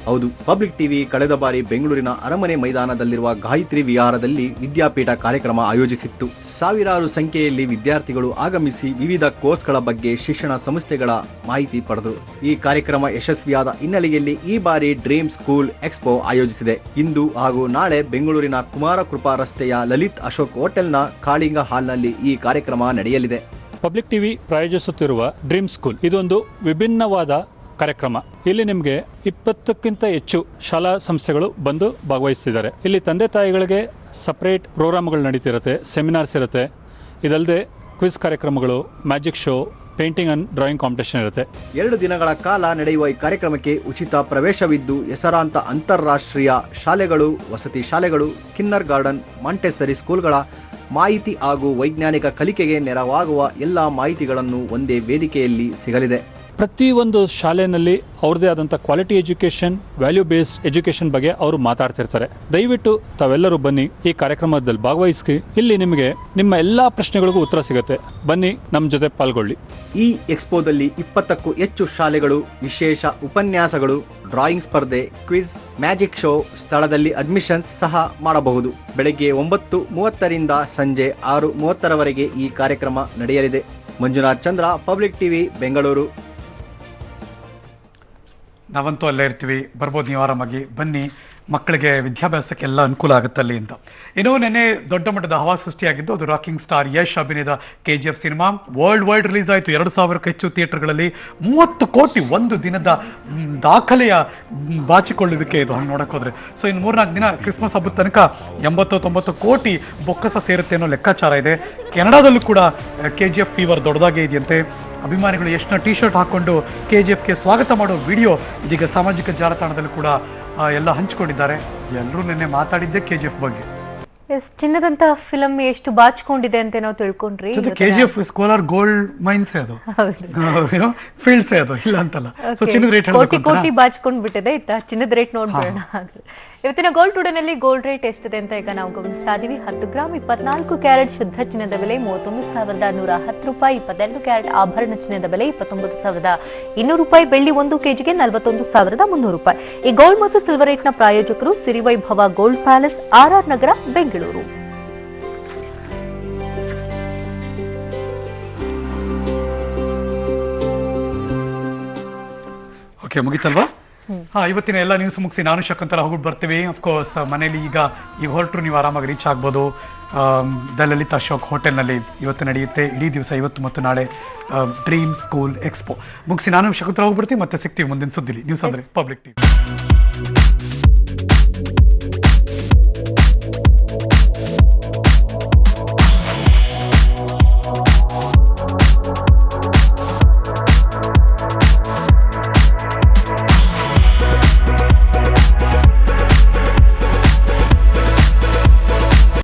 ಹೌದು, ಪಬ್ಲಿಕ್ ಟಿವಿ ಕಳೆದ ಬಾರಿ ಬೆಂಗಳೂರಿನ ಅರಮನೆ ಮೈದಾನದಲ್ಲಿರುವ ಗಾಯತ್ರಿ ವಿಹಾರದಲ್ಲಿ ವಿದ್ಯಾಪೀಠ ಕಾರ್ಯಕ್ರಮ ಆಯೋಜಿಸಿತ್ತು. ಸಾವಿರಾರು ಸಂಖ್ಯೆಯಲ್ಲಿ ವಿದ್ಯಾರ್ಥಿಗಳು ಆಗಮಿಸಿ ವಿವಿಧ ಕೋರ್ಸ್ಗಳ ಬಗ್ಗೆ ಶಿಕ್ಷಣ ಸಂಸ್ಥೆಗಳ ಮಾಹಿತಿ ಪಡೆದರು. ಈ ಕಾರ್ಯಕ್ರಮ ಯಶಸ್ವಿಯಾದ ಹಿನ್ನೆಲೆಯಲ್ಲಿ ಈ ಬಾರಿ ಡ್ರೀಮ್ ಸ್ಕೂಲ್ ಎಕ್ಸ್ಪೋ ಆಯೋಜಿಸಿದೆ. ಇಂದು ಹಾಗೂ ನಾಳೆ ಬೆಂಗಳೂರಿನ ಕುಮಾರಕೃಪಾ ರಸ್ತೆಯ ಲಲಿತ್ ಅಶೋಕ್ ಹೋಟೆಲ್ನ ಕಾಳಿಂಗ ಹಾಲ್ನಲ್ಲಿ ಈ ಕಾರ್ಯಕ್ರಮ ನಡೆಯಲಿದೆ. ಪಬ್ಲಿಕ್ ಟಿವಿ ಪ್ರಾಯೋಜಿಸುತ್ತಿರುವ ಡ್ರೀಮ್ ಸ್ಕೂಲ್ ಇದೊಂದು ವಿಭಿನ್ನವಾದ ಕಾರ್ಯಕ್ರಮ. ಇಲ್ಲಿ ನಿಮಗೆ 20ಕ್ಕಿಂತ ಹೆಚ್ಚು ಶಾಲಾ ಸಂಸ್ಥೆಗಳು ಬಂದು ಭಾಗವಹಿಸ್ತಿದ್ದಾರೆ. ಇಲ್ಲಿ ತಂದೆ ತಾಯಿಗಳಿಗೆ ಸಪರೇಟ್ ಪ್ರೋಗ್ರಾಮ್ಗಳು ನಡೀತಿರುತ್ತೆ, ಸೆಮಿನಾರ್ಸ್ ಇರುತ್ತೆ. ಇದಲ್ಲದೆ ಕ್ವಿಜ್ ಕಾರ್ಯಕ್ರಮಗಳು, magic show, painting and drawing competition ಇರುತ್ತೆ. 2 ದಿನಗಳ ಕಾಲ ನಡೆಯುವ ಈ ಕಾರ್ಯಕ್ರಮಕ್ಕೆ ಉಚಿತ ಪ್ರವೇಶವಿದ್ದು ಹೆಸರಾಂತ ಅಂತಾರಾಷ್ಟ್ರೀಯ ಶಾಲೆಗಳು, ವಸತಿ ಶಾಲೆಗಳು, ಕಿನ್ನರ್ ಗಾರ್ಡನ್, ಮಾಂಟೆಸರಿ ಸ್ಕೂಲ್ಗಳ ಮಾಹಿತಿ ಹಾಗೂ ವೈಜ್ಞಾನಿಕ ಕಲಿಕೆಗೆ ನೆರವಾಗುವ ಎಲ್ಲ ಮಾಹಿತಿಗಳನ್ನು ಒಂದೇ ವೇದಿಕೆಯಲ್ಲಿ ಸಿಗಲಿದೆ. ಪ್ರತಿಯೊಂದು ಶಾಲೆಯಲ್ಲಿ ಅವ್ರದ್ದೇ ಆದಂಥ quality education, value based education ಬಗ್ಗೆ ಅವರು ಮಾತಾಡ್ತಿರ್ತಾರೆ. ದಯವಿಟ್ಟು ತಾವೆಲ್ಲರೂ ಬನ್ನಿ, ಈ ಕಾರ್ಯಕ್ರಮದಲ್ಲಿ ಭಾಗವಹಿಸಿ. ಇಲ್ಲಿ ನಿಮಗೆ ನಿಮ್ಮ ಎಲ್ಲ ಪ್ರಶ್ನೆಗಳಿಗೂ ಉತ್ತರ ಸಿಗುತ್ತೆ. ಬನ್ನಿ, ನಮ್ಮ ಜೊತೆ ಪಾಲ್ಗೊಳ್ಳಿ. ಈ ಎಕ್ಸ್ಪೋದಲ್ಲಿ 20ಕ್ಕೂ ಹೆಚ್ಚು ಶಾಲೆಗಳು, ವಿಶೇಷ ಉಪನ್ಯಾಸಗಳು, ಡ್ರಾಯಿಂಗ್ ಸ್ಪರ್ಧೆ, ಕ್ವಿಜ್, ಮ್ಯಾಜಿಕ್ ಶೋ, ಸ್ಥಳದಲ್ಲಿ ಅಡ್ಮಿಷನ್ಸ್ ಸಹ ಮಾಡಬಹುದು. ಬೆಳಗ್ಗೆ 9:30ರಿಂದ ಸಂಜೆ 6:30ರವರೆಗೆ ಈ ಕಾರ್ಯಕ್ರಮ ನಡೆಯಲಿದೆ. ಮಂಜುನಾಥ್ ಚಂದ್ರ, ಪಬ್ಲಿಕ್ ಟಿವಿ, ಬೆಂಗಳೂರು. ನಾವಂತೂ ಅಲ್ಲೇ ಇರ್ತೀವಿ, ಬರ್ಬೋದು, ನೀವು ಆರಾಮಾಗಿ ಬನ್ನಿ. ಮಕ್ಕಳಿಗೆ ವಿದ್ಯಾಭ್ಯಾಸಕ್ಕೆ ಎಲ್ಲ ಅನುಕೂಲ ಆಗುತ್ತೆ ಅಲ್ಲಿ ಅಂತ. ಇನ್ನೂ ನೆನ್ನೆ ದೊಡ್ಡ ಮಟ್ಟದ ಹವಾ ಸೃಷ್ಟಿಯಾಗಿದ್ದು ಅದು ರಾಕಿಂಗ್ ಸ್ಟಾರ್ ಯಶ್ ಅಭಿನಯದ KGF cinema world wide release ಆಯಿತು. 2,000ಕ್ಕೂ ಹೆಚ್ಚು ಥಿಯೇಟರ್ಗಳಲ್ಲಿ 30 ಕೋಟಿ ಒಂದು ದಿನದ ದಾಖಲೆಯ ಬಾಚಿಕೊಳ್ಳುವಿಕೆ ಇದು, ಹಂಗೆ ನೋಡಕ್ಕೆ ಹೋದ್ರೆ. ಸೊ ಇನ್ನು 3-4 ದಿನ ಕ್ರಿಸ್ಮಸ್ ಹಬ್ಬದ ತನಕ 80-90 ಕೋಟಿ ಬೊಕ್ಕಸ ಸೇರುತ್ತೆ ಅನ್ನೋ ಲೆಕ್ಕಾಚಾರ ಇದೆ. ಕೆನಡಾದಲ್ಲೂ ಕೂಡ KGF ಫೀವರ್ ದೊಡ್ಡದಾಗೇ ಇದೆಯಂತೆ. ಅಭಿಮಾನಿಗಳು ಯಶ್ನ ಟೀ ಶರ್ಟ್ ಹಾಕ್ಕೊಂಡು KGFಗೆ ಸ್ವಾಗತ ಮಾಡೋ ವಿಡಿಯೋ ಇದೀಗ ಸಾಮಾಜಿಕ ಜಾಲತಾಣದಲ್ಲೂ ಕೂಡ ಎಲ್ಲ ಹಂಚಿಕೊಂಡಿದ್ದಾರೆ. ಎಲ್ಲರೂ ನಿನ್ನೆ ಮಾತಾಡಿದ್ದೆ KGF ಬಗ್ಗೆ. ಚಿನ್ನದಂತ ಫಿಲಂ ಎಷ್ಟು ಬಾಚಿಕೊಂಡಿದೆ ಅಂತ ನಾವು ತಿಳ್ಕೊಂಡ್ರಿ. KGF ಕೋಲಾರ್ ಗೋಲ್ಡ್ ಮೈನ್ಸ್ ಅದು, ಫೀಲ್ಡ್ಸ್ ಅದು, ಇಲ್ಲ ಅಂತಲ್ಲ. ಸೊ ಚಿನ್ನದ ರೇಟ್ ಕೋಟಿ ಬಾಚ್ಕೊಂಡ್ ಬಿಟ್ಟಿದೆ. ಚಿನ್ನದ ರೇಟ್ ನೋಡ್ಬೇಡ. ಇವತ್ತಿನ ಗೋಲ್ಡ್ ಟುಡೇನಲ್ಲಿ ಗೋಲ್ಡ್ ರೇಟ್ ಎಷ್ಟಿದೆ ಅಂತ ಈಗ ನಾವು ಗಮನಿಸ್ತಾ ಇದೀವಿ. 10 ಗ್ರಾಮ್ 24 ಕ್ಯಾರೆಟ್ ಶುದ್ಧ ಚಿನ್ನದ ಬೆಲೆ 31,110 ರೂಪಾಯಿ. 22 ಕ್ಯಾರೆಟ್ ಆಭರಣ ಚಿನ್ನದ ಬೆಲೆ 29,200 ರೂಪಾಯಿ. ಬೆಳ್ಳಿ 1 ಕೆಜಿಗೆ 41,300 ರೂಪಾಯಿ. ಈ ಗೋಲ್ಡ್ ಮತ್ತು ಸಿಲ್ವರ್ ರೇಟ್ನ ಪ್ರಾಯೋಜಕರು ಸಿರಿವೈಭವ ಗೋಲ್ಡ್ ಪ್ಯಾಲೇಸ್, RR ನಗರ, ಬೆಂಗಳೂರು. ಓಕೆ, ಮುಗಿತಲ್ವಾ? ಇವತ್ತಿನ ಎಲ್ಲ ನ್ಯೂಸ್ ಮುಗಿಸಿ ನಾನು ಶಕುಂತಲ ಹೋಗ್ಬಿಟ್ಟು ಬರ್ತೀವಿ. ಅಫ್ಕೋರ್ಸ್ ಮನೇಲಿ ಈಗ ಹೊರಟರು ನೀವು ಆರಾಮಾಗಿ ರೀಚ್ ಆಗ್ಬೋದು. ದ ಲಲಿತ್ ಅಶೋಕ್ ಹೋಟೆಲ್ನಲ್ಲಿ ಇವತ್ತು ನಡೆಯುತ್ತೆ ಇಡೀ ದಿವಸ, ಇವತ್ತು ಮತ್ತು ನಾಳೆ ಡ್ರೀಮ್ ಸ್ಕೂಲ್ ಎಕ್ಸ್ಪೋ ಮುಗಿಸಿ ನಾನು ಶಕುಂತಲ ಹೋಗ್ಬಿಡ್ತೀವಿ. ಮತ್ತೆ ಸಿಗ್ತೀವಿ ಮುಂದಿನ ಸುದ್ದಿಲಿ. ನ್ಯೂಸ್ ಅಂದರೆ ಪಬ್ಲಿಕ್ ಟಿವಿ.